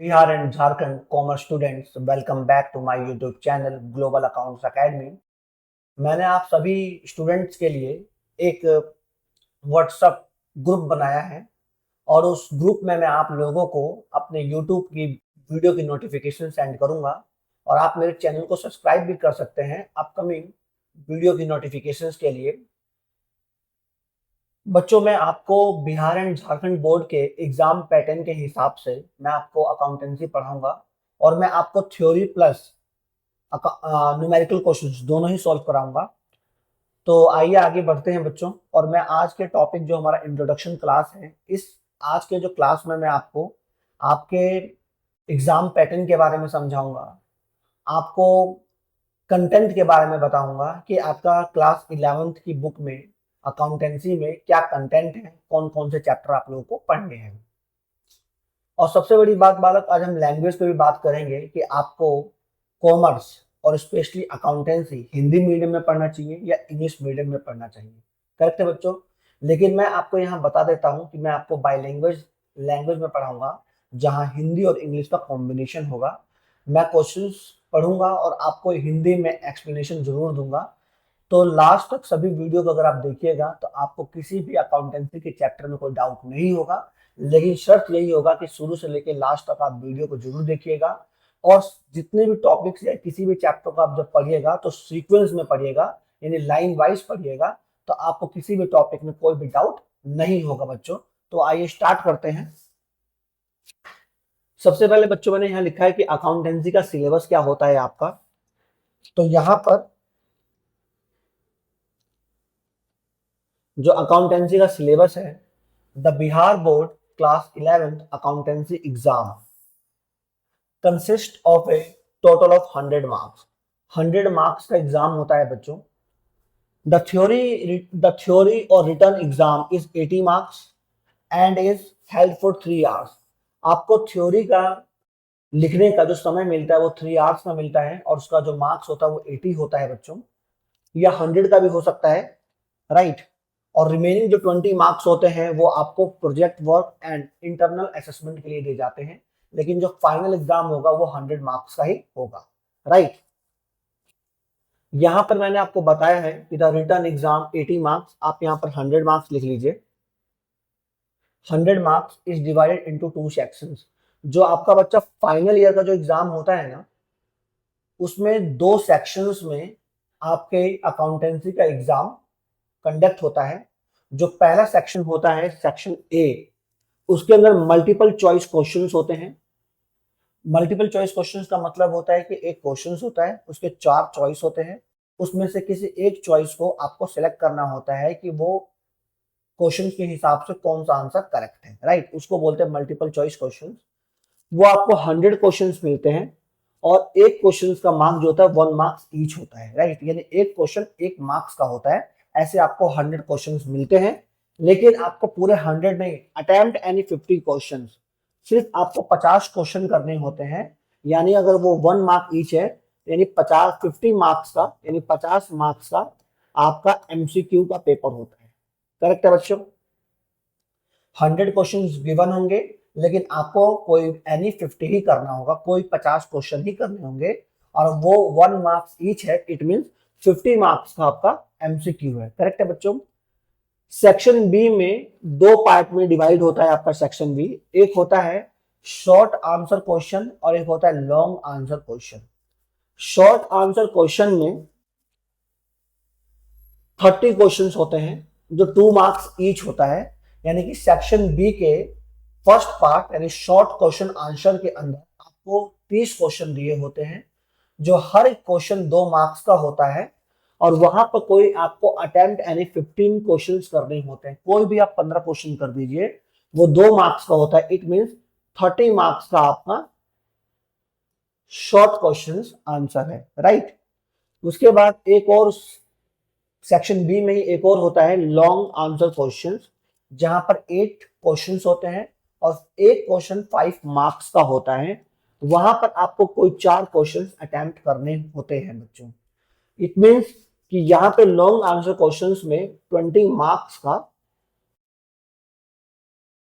Bihar and Jharkhand commerce students, welcome back to my YouTube channel Global Accounts Academy। मैंने आप सभी students के लिए एक व्हाट्सएप ग्रुप बनाया है और उस ग्रुप में मैं आप लोगों को अपने YouTube की वीडियो की नोटिफिकेशन सेंड करूंगा और आप मेरे चैनल को सब्सक्राइब भी कर सकते हैं अपकमिंग वीडियो की नोटिफिकेशंस के लिए। बच्चों, मैं आपको बिहार एंड झारखंड बोर्ड के एग्जाम पैटर्न के हिसाब से मैं आपको अकाउंटेंसी पढ़ाऊंगा और मैं आपको थ्योरी प्लस न्यूमेरिकल क्वेश्चंस दोनों ही सॉल्व कराऊंगा। तो आइए आगे बढ़ते हैं बच्चों। और मैं आज के टॉपिक जो हमारा इंट्रोडक्शन क्लास है, इस आज के जो क्लास में मैं आपको आपके एग्जाम पैटर्न के बारे में समझाऊंगा, आपको कंटेंट के बारे में बताऊंगा कि आपका क्लास 11th की बुक में अकाउंटेंसी में क्या कंटेंट है, कौन कौन से चैप्टर आप लोगों को पढ़ने हैं। और सबसे बड़ी बात बालक, आज हम लैंग्वेज पे भी बात करेंगे कि आपको कॉमर्स और स्पेशली अकाउंटेंसी हिंदी मीडियम में पढ़ना चाहिए या इंग्लिश मीडियम में पढ़ना चाहिए। करेक्ट है बच्चों। लेकिन मैं आपको यहाँ बता देता हूँ कि मैं आपको बाईलैंग्वेज लैंग्वेज में पढ़ाऊंगा, जहाँ हिंदी और इंग्लिश का कॉम्बिनेशन होगा। मैं क्वेश्चंस पढ़ूंगा और आपको हिंदी में एक्सप्लेनेशन जरूर दूंगा। तो लास्ट तक सभी वीडियो को अगर आप देखिएगा तो आपको किसी भी अकाउंटेंसी के चैप्टर में कोई डाउट नहीं होगा। लेकिन शर्त यही होगा कि शुरू से लेकर लास्ट तक आप वीडियो को जरूर देखिएगा और जितने भी टॉपिक्स या किसी भी चैप्टर को आप जब पढ़िएगा तो सीक्वेंस में पढ़िएगा, यानी लाइन वाइज पढ़िएगा, तो आपको किसी भी टॉपिक में कोई भी डाउट नहीं होगा बच्चों। तो आइए स्टार्ट करते हैं। सबसे पहले बच्चों मैंने यहाँ लिखा है कि अकाउंटेंसी का सिलेबस क्या होता है आपका। तो यहाँ पर जो अकाउंटेंसी का सिलेबस है, the Bihar board class 11th accountancy exam consist of a total of 100 marks. 100 marks का एग्जाम होता है बच्चों। द थ्योरी और written exam is 80 marks and is held for 3 hours. आपको थ्योरी का लिखने का जो समय मिलता है वो 3 आवर्स का मिलता है और उसका जो मार्क्स होता है वो 80 होता है बच्चों, या 100 का भी हो सकता है, राइट। और रिमेनिंग जो 20 मार्क्स होते हैं वो आपको project work and internal assessment के लिए दिए जाते हैं। लेकिन जो फाइनल एग्जाम होगा वो 100 मार्क्स का ही होगा, राइट। यहां पर मैंने आपको बताया है कि द रिटन एग्जाम 80 मार्क्स, आप यहां पर 100 मार्क्स लिख लीजिए। 100 marks is divided into 2 sections. जो आपका बच्चा फाइनल ईयर का जो एग्जाम होता है ना, उसमें 2 सेक्शंस में आपके अकाउंटेंसी का एग्जाम कंडक्ट होता है। जो पहला सेक्शन होता है सेक्शन ए, उसके अंदर मल्टीपल चॉइस क्वेश्चंस होते हैं। मल्टीपल चॉइस क्वेश्चंस का मतलब होता है कि एक क्वेश्चंस होता है, उसके 4 चॉइस होते हैं, उसमें से किसी एक चॉइस को आपको सिलेक्ट करना होता है कि वो क्वेश्चन के हिसाब से कौन सा आंसर करेक्ट है, राइट। उसको बोलते हैं मल्टीपल चॉइस क्वेश्चन। वो आपको 100 क्वेश्चन मिलते हैं और एक क्वेश्चन का मार्क जो होता है 1 मार्क्स ईच होता है, राइट। यानी एक क्वेश्चन 1 मार्क्स का होता है। ऐसे आपको 100 क्वेश्चन मिलते हैं। लेकिन आपको पूरे 100 नहीं, अटेम्प्ट एनी 50 क्वेश्चन, सिर्फ आपको 50 क्वेश्चन करने होते हैं। यानी अगर वो 1 मार्क ईच है, यानी 50 मार्क्स का, यानी 50 मार्क्स का आपका एमसीक्यू का पेपर होता है। करेक्ट है बच्चों। 100 क्वेश्चन गिवन होंगे, लेकिन आपको कोई एनी 50 ही करना होगा, कोई 50 क्वेश्चन ही करने होंगे और वो 1 मार्क्स ईच है। इट मींस 50 मार्क्स का आपका एमसीक्यू है। करेक्ट है बच्चों। सेक्शन बी में 2 पार्ट में डिवाइड होता है आपका सेक्शन बी। एक होता है शॉर्ट आंसर क्वेश्चन और एक होता है long answer question. Short answer question में 30 क्वेश्चंस होते हैं जो 2 मार्क्स ईच होता है। यानी कि सेक्शन बी के फर्स्ट पार्ट यानी शॉर्ट क्वेश्चन आंसर के अंदर आपको 30 क्वेश्चन दिए होते हैं, जो हर एक क्वेश्चन 2 मार्क्स का होता है। और वहां पर कोई आपको अटेम्प्ट यानी 15 क्वेश्चंस करने होते हैं। कोई भी आप 15 क्वेश्चन कर दीजिए, वो 2 मार्क्स का होता है। इट मींस 30 मार्क्स का आपका शॉर्ट क्वेश्चन आंसर है, राइट। उसके बाद एक और सेक्शन बी में ही एक और होता है लॉन्ग आंसर क्वेश्चंस, जहां पर 8 क्वेश्चंस होते हैं और एक क्वेश्चन 5 मार्क्स का होता है। वहां पर आपको कोई 4 क्वेश्चंस अटेम्प्ट करने होते हैं बच्चों। इट मींस कि यहाँ पे लॉन्ग आंसर क्वेश्चंस में 20 मार्क्स का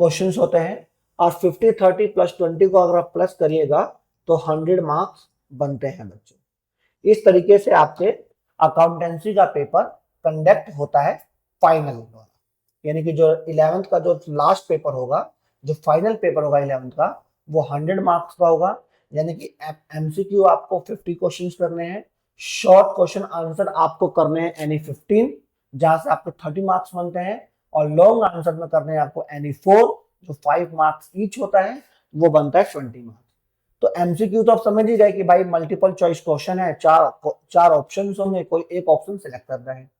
क्वेश्चंस होते हैं और 50 30 प्लस 20 को अगर आप प्लस करिएगा तो 100 मार्क्स बनते हैं बच्चों। इस तरीके से आपके अकाउंटेंसी का पेपर कंडक्ट होता है फाइनल द्वारा, यानी कि जो 11th का जो लास्ट पेपर होगा, जो फाइनल पेपर होगा 11th का, वो 100 मार्क्स का होगा। यानी कि एमसीक्यू आपको 50 क्वेश्चंस करने हैं, शॉर्ट क्वेश्चन आंसर आपको करने हैं एनी 15, जहां से आपको 30 मार्क्स बनते हैं, और लॉन्ग आंसर में करने हैं आपको एनी 4, जो 5 मार्क्स ईच होता है, वो बनता है 20 मार्क्स। तो एमसीक्यू तो आप समझ ही गए कि भाई मल्टीपल चॉइस क्वेश्चन है, चार ऑप्शंस होंगे, कोई एक ऑप्शन सेलेक्ट कर रहे हैं।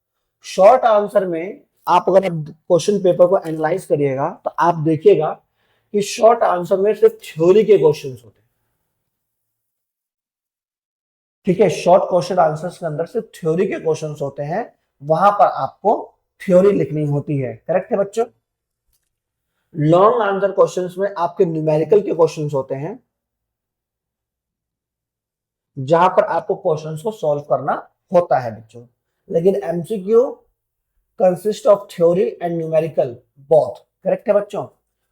शॉर्ट आंसर में आप अगर क्वेश्चन पेपर को एनालाइज करिएगा तो आप देखिएगा कि शॉर्ट आंसर में सिर्फ थ्योरी के क्वेश्चंस होते हैं। ठीक है, शॉर्ट क्वेश्चन आंसर्स के अंदर सिर्फ थ्योरी के क्वेश्चंस होते हैं, वहां पर आपको थ्योरी लिखनी होती है। करेक्ट है बच्चों। लॉन्ग आंसर क्वेश्चंस में आपके न्यूमेरिकल के क्वेश्चंस होते हैं, जहां पर आपको क्वेश्चंस को सॉल्व करना होता है बच्चों। लेकिन MCQ consist of theory and numerical both. Correct है बच्चों,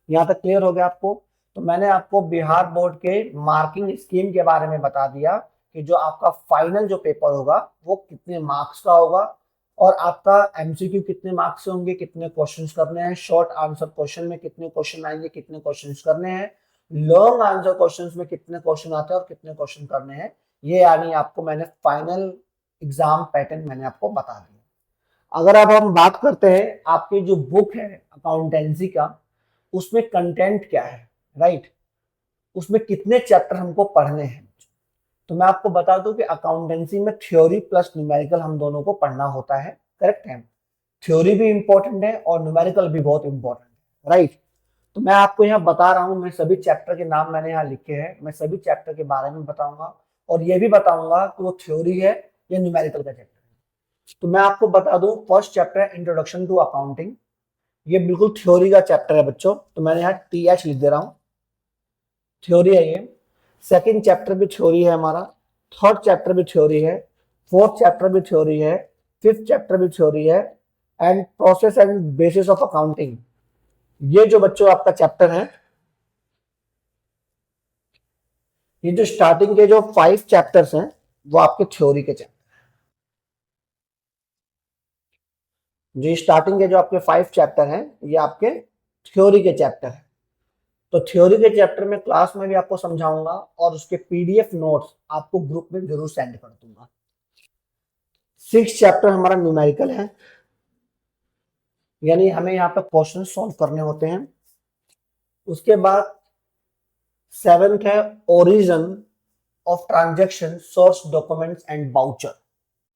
यहां तक क्लियर हो गया आपको। तो मैंने आपको बिहार बोर्ड के मार्किंग स्कीम के बारे में बता दिया कि जो आपका फाइनल जो पेपर होगा वो कितने मार्क्स का होगा, और आपका एमसीक्यू कितने मार्क्स से होंगे, कितने क्वेश्चंस करने हैं, शॉर्ट आंसर क्वेश्चन में कितने क्वेश्चन आएंगे, कितने क्वेश्चंस करने हैं, लॉन्ग आंसर क्वेश्चंस में कितने क्वेश्चन आते हैं और कितने क्वेश्चन करने हैं। ये यानी आपको मैंने फाइनल एग्जाम पैटर्न मैंने आपको बता दिया। अगर अब हम बात करते हैं आपकी जो बुक है अकाउंटेंसी का, उसमें कंटेंट क्या है, राइट, उसमें कितने चैप्टर हमको पढ़ने हैं। तो मैं आपको बता दूं कि अकाउंटेंसी में थ्योरी प्लस न्यूमेरिकल हम दोनों को पढ़ना होता है। करेक्ट है, थ्योरी भी इंपॉर्टेंट है और न्यूमेरिकल भी बहुत इंपॉर्टेंट है, राइट। तो मैं आपको यहाँ बता रहा हूँ, मैं सभी चैप्टर के नाम मैंने यहाँ लिखे हैं, मैं सभी चैप्टर के बारे में बताऊंगा, और ये भी बताऊंगा कि वो थ्योरी है या न्यूमेरिकल का चैप्टर है। तो मैं आपको बता दूं, फर्स्ट चैप्टर है इंट्रोडक्शन टू अकाउंटिंग, ये बिल्कुल थ्योरी का चैप्टर है बच्चों, तो मैंने यहाँ TH लिख दे रहा हूँ, थ्योरी है ये। सेकंड चैप्टर भी थ्योरी है हमारा, थर्ड चैप्टर भी थ्योरी है, फोर्थ चैप्टर भी थ्योरी है, फिफ्थ चैप्टर भी थ्योरी है, and process and bases of accounting, ये जो बच्चों आपका चैप्टर है, ये जो स्टार्टिंग के जो 5 चैप्टर्स हैं वो आपके थ्योरी के चैप्टर, जो स्टार्टिंग के जो आपके 5 चैप्टर हैं ये आपके थ्योरी के चैप्टर हैं। तो थ्योरी के चैप्टर में क्लास में भी आपको समझाऊंगा, और उसके PDF नोट्स आपको ग्रुप में जरूर सेंड कर दूंगा। 6 चैप्टर हमारा न्यूमेरिकल है, यानी हमें यहाँ पे क्वेश्चन सॉल्व करने होते हैं। उसके बाद 7th है origin of transaction, source documents and voucher,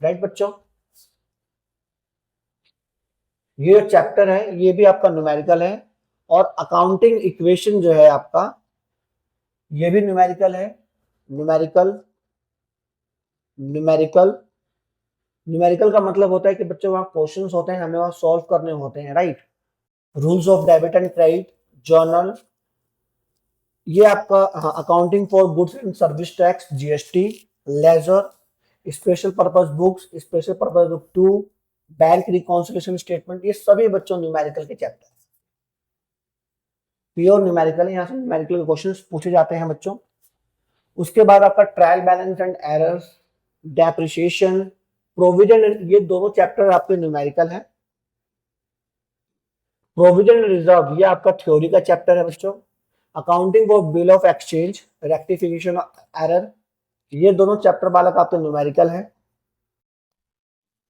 right बच्चों। ये जो चैप्टर है ये भी आपका न्यूमेरिकल है, और अकाउंटिंग इक्वेशन जो है आपका, ये भी न्यूमेरिकल है। न्यूमेरिकल न्यूमेरिकल न्यूमेरिकल का मतलब होता है कि बच्चों वहां क्वेश्चंस होते हैं, हमें वहां सॉल्व करने होते हैं, right. Rules of debit and credit, journal, ये आपका accounting for goods and service tax, GST, ledger, special purpose books, special purpose book 2, bank reconciliation statement, ये सभी बच्चों न्यूमेरिकल के चैप्टर, प्योर न्यूमेरिकल है, यहाँ से न्यूमेरिकल के क्वेश्चंस पूछे जाते हैं बच्चों। उसके बाद आपका trial balance and errors, depreciation, provision, ये दोनों चैप्टर आपके न्यूमेरिकल है। प्रोविजन रिजर्व, ये आपका थ्योरी का चैप्टर है बच्चों। Accounting for bill of exchange, rectification error, ये दोनों चैप्टर वाला का आपका न्यूमेरिकल है।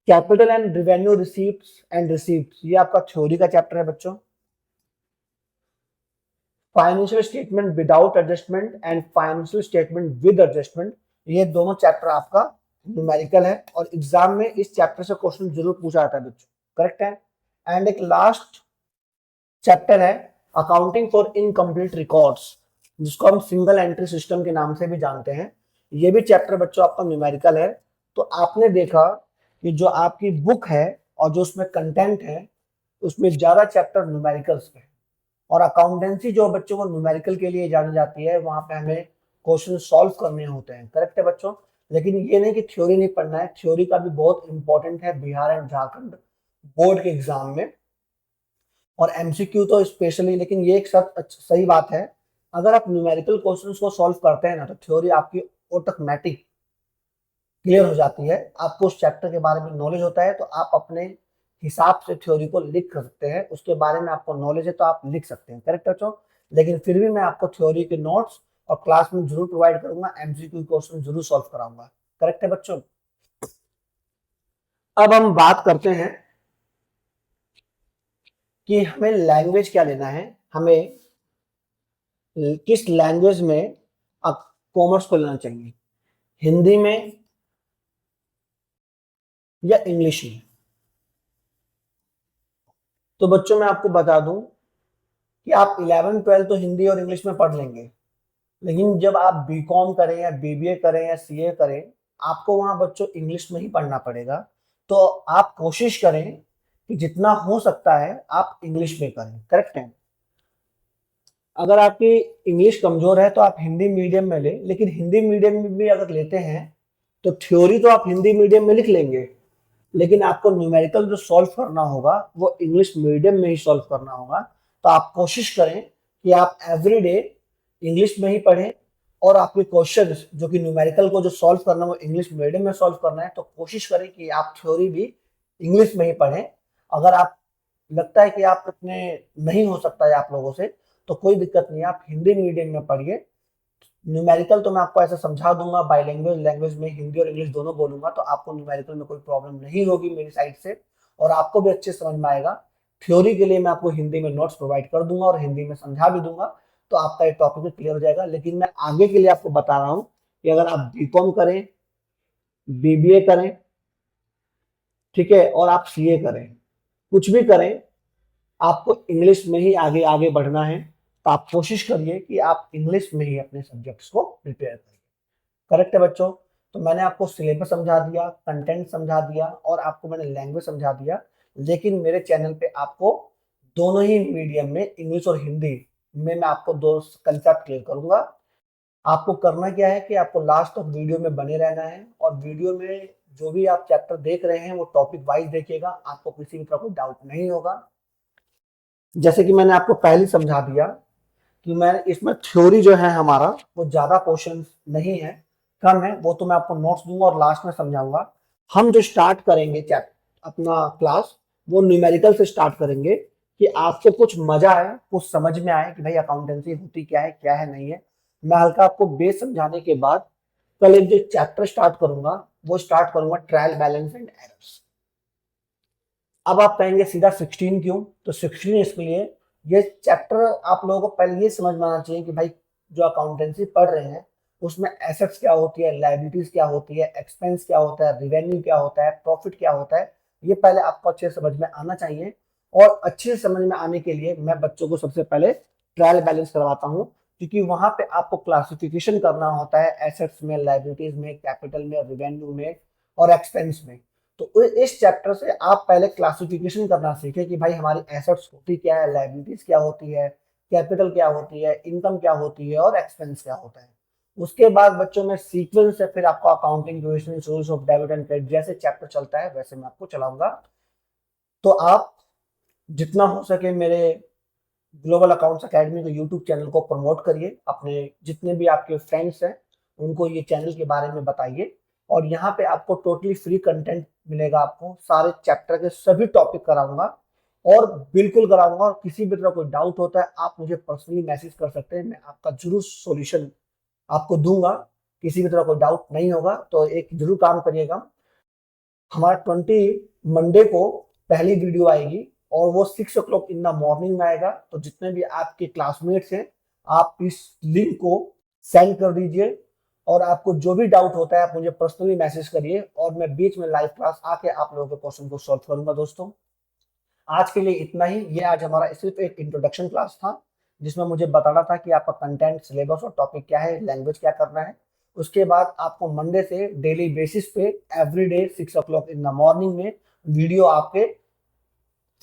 Capital and revenue receipts and receipts, ये आपका थ्योरी का चैप्टर है बच्चों। Financial statement without adjustment and financial statement with adjustment, ये दोनों चैप्टर आपका न्यूमेरिकल है, और एग्जाम में इस चैप्टर से क्वेश्चन जरूर पूछा जाता है बच्चों। करेक्ट है। एंड एक लास्ट चैप्टर है अकाउंटिंग फॉर इनकम्प्लीट रिकॉर्ड्स, जिसको हम सिंगल एंट्री सिस्टम के नाम से भी जानते हैं। ये भी चैप्टर बच्चों आपका न्यूमेरिकल है। तो आपने देखा कि जो आपकी बुक है और जो उसमें कंटेंट है, उसमें ज्यादा चैप्टर न्यूमेरिकल्स पे, और अकाउंटेंसी जो बच्चों को न्यूमेरिकल के लिए जानी जाती है, वहां पे हमें क्वेश्चन सॉल्व करने होते हैं। करेक्ट है बच्चों। लेकिन ये नहीं कि थ्योरी नहीं पढ़ना है, थ्योरी का भी बहुत इंपॉर्टेंट है बिहार एंड झारखंड बोर्ड के एग्जाम में। और एमसीक्यू तो स्पेशली, लेकिन ये एक सही बात है, अगर आप न्यूमेरिकल क्वेश्चंस को सॉल्व करते हैं ना तो थ्योरी आपकी ऑटोमेटिक क्लियर हो जाती है। आपको उस चैप्टर के बारे में नॉलेज होता है तो आप अपने हिसाब से थ्योरी को लिख सकते हैं, उसके बारे में आपको नॉलेज है तो आप लिख सकते हैं, करेक्ट बच्चों। लेकिन फिर भी मैं आपको थ्योरी के नोट्स और क्लास में जरूर प्रोवाइड करूंगा, एमसीक्यू क्वेश्चन जरूर सॉल्व कराऊंगा, करेक्ट है बच्चों। अब हम बात करते हैं कि हमें लैंग्वेज क्या लेना है, हमें किस लैंग्वेज में कॉमर्स को लेना चाहिए, हिंदी में या इंग्लिश में। तो बच्चों मैं आपको बता दूं कि आप 11 12 तो हिंदी और इंग्लिश में पढ़ लेंगे, लेकिन जब आप बीकॉम करें या बीबीए करें या सीए करें, आपको वहां बच्चों इंग्लिश में ही पढ़ना पड़ेगा। तो आप कोशिश करें कि जितना हो सकता है आप इंग्लिश में करें, करेक्ट है। अगर आपकी इंग्लिश कमजोर है तो आप हिंदी मीडियम में लें, लेकिन हिंदी मीडियम में भी अगर लेते हैं तो थ्योरी तो आप हिंदी मीडियम में लिख लेंगे, लेकिन आपको न्यूमेरिकल जो सॉल्व करना होगा वो इंग्लिश मीडियम में ही सॉल्व करना होगा। तो आप कोशिश करें कि आप एवरीडे इंग्लिश में ही पढ़ें, और आपके क्वेश्चन जो कि न्यूमेरिकल को जो सॉल्व करना है वो इंग्लिश मीडियम में सॉल्व करना है, तो कोशिश करें कि आप थ्योरी भी इंग्लिश में ही पढ़ें। अगर आप लगता है कि आप इतने नहीं हो सकता है आप लोगों से, तो कोई दिक्कत नहीं है, आप हिंदी मीडियम में पढ़िए। न्यूमेरिकल तो मैं आपको ऐसा समझा दूंगा, बाईलैंग्वेज लैंग्वेज में हिंदी और इंग्लिश दोनों बोलूंगा, तो आपको न्यूमेरिकल में कोई प्रॉब्लम नहीं होगी मेरी साइड से, और आपको भी अच्छे समझ में आएगा। थ्योरी के लिए मैं आपको हिंदी में नोट्स प्रोवाइड कर दूंगा और हिंदी में समझा भी दूंगा, तो आपका ये टॉपिक भी क्लियर हो जाएगा। लेकिन मैं आगे के लिए आपको बता रहा हूँ कि अगर आप बीकॉम करें, बीबीए करें, ठीक है, और आप सीए करें, कुछ भी करें, आपको इंग्लिश में ही आगे आगे बढ़ना है। तो आप कोशिश करिए कि आप इंग्लिश में ही अपने सब्जेक्ट्स को प्रिपेयर करिए, करेक्ट है बच्चों। तो मैंने आपको सिलेबस समझा दिया, कंटेंट समझा दिया, और आपको मैंने लैंग्वेज समझा दिया। लेकिन मेरे चैनल पे आपको दोनों ही मीडियम में, इंग्लिश और हिंदी में, मैं आपको दो कंसेप्ट क्लियर करूंगा। आपको करना क्या है कि आपको लास्ट तक वीडियो में बने रहना है, और वीडियो में जो भी आप चैप्टर देख रहे हैं वो टॉपिक वाइज देखिएगा, आपको किसी भी तरह कोई डाउट नहीं होगा। जैसे कि मैंने आपको पहले समझा दिया कि मैं इसमें थ्योरी जो है हमारा वो ज्यादा पोर्शन नहीं है, कम है, वो तो मैं आपको नोट्स दूंगा और लास्ट में समझाऊंगा। हम जो स्टार्ट करेंगे अपना क्लास, वो न्यूमेरिकल से स्टार्ट करेंगे, कि आपको कुछ मजा आए, कुछ समझ में आए कि भाई अकाउंटेंसी होती क्या है नहीं है। मैं हल्का आपको बेस समझाने के बाद कल एक जो चैप्टर स्टार्ट करूंगा, वो स्टार्ट करूंगा ट्रायल बैलेंस एंड एरर्स। अब आप कहेंगे सीधा 16 क्यों? तो 16 इसके लिए, ये चैप्टर आप लोगों को पहले ये समझ में आना चाहिए कि भाई जो अकाउंटेंसी पढ़ रहे हैं उसमें एसेट्स क्या होती है, लायबिलिटीज क्या होती है, एक्सपेंस क्या होता है, रिवेन्यू क्या होता है, प्रॉफिट क्या होता है, ये पहले आपको अच्छे समझ में आना चाहिए। और अच्छे से समझ में आने के लिए मैं बच्चों को सबसे पहले ट्रायल बैलेंस करवाता हूँ, क्योंकि वहां पे आपको क्लासिफिकेशन करना होता है एसेट्स में, लायबिलिटीज में, कैपिटल में, रिवेन्यू में और एक्सपेंस में। तो इस चैप्टर से आप पहले क्लासिफिकेशन करना सीखें कि भाई हमारी एसेट्स होती क्या है, लायबिलिटीज क्या होती है, कैपिटल क्या होती है, इनकम क्या होती है और एक्सपेंस क्या होता है। उसके बाद बच्चों में सीक्वेंस है, फिर आपको accounting equations, rules of debit and credit जैसे चैप्टर चलता है वैसे मैं आपको चलाऊंगा। तो आप जितना हो सके मेरे ग्लोबल अकाउंट्स एकेडमी को यूट्यूब चैनल को प्रमोट करिए, अपने जितने भी आपके फ्रेंड्स हैं उनको ये चैनल के बारे में बताइए। और यहाँ पे आपको टोटली फ्री कंटेंट मिलेगा, आपको सारे चैप्टर के सभी टॉपिक कराऊंगा, और बिल्कुल कराऊंगा। और किसी भी तरह कोई डाउट होता है आप मुझे पर्सनली मैसेज कर सकते हैं, मैं आपका जरूर सॉल्यूशन आपको दूंगा। किसी भी तरह कोई डाउट नहीं होगा। तो एक जरूर काम करिएगा, हमारा 20 मंडे को पहली वीडियो आएगी, और वो 6 o'clock इन द मॉर्निंग में आएगा। तो जितने भी आपके क्लासमेट्स हैं आप इस लिंक को सेंड कर दीजिए, और आपको जो भी डाउट होता है आप मुझे पर्सनली मैसेज करिए, और मैं बीच में लाइव क्लास आके आप लोगों के क्वेश्चन को सॉल्व करूंगा। दोस्तों आज के लिए इतना ही। ये आज हमारा सिर्फ एक इंट्रोडक्शन क्लास था, जिसमें मुझे बताना था कि आपका कंटेंट, सिलेबस और टॉपिक क्या है, लैंग्वेज क्या करना है। उसके बाद आपको मंडे से डेली बेसिस पे everyday 6 o'clock in the morning में वीडियो आपके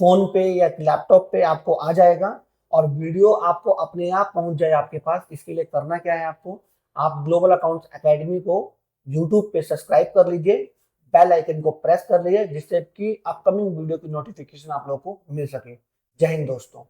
फोन पे या लैपटॉप पे आपको आ जाएगा, और वीडियो आपको अपने आप पहुंच जाए आपके पास। इसके लिए करना क्या है आपको, आप ग्लोबल अकाउंट्स एकेडमी को यूट्यूब पे सब्सक्राइब कर लीजिए, बेल आइकन को प्रेस कर लीजिए, जिससे कि अपकमिंग वीडियो की नोटिफिकेशन आप लोगों को मिल सके। जय हिंद दोस्तों।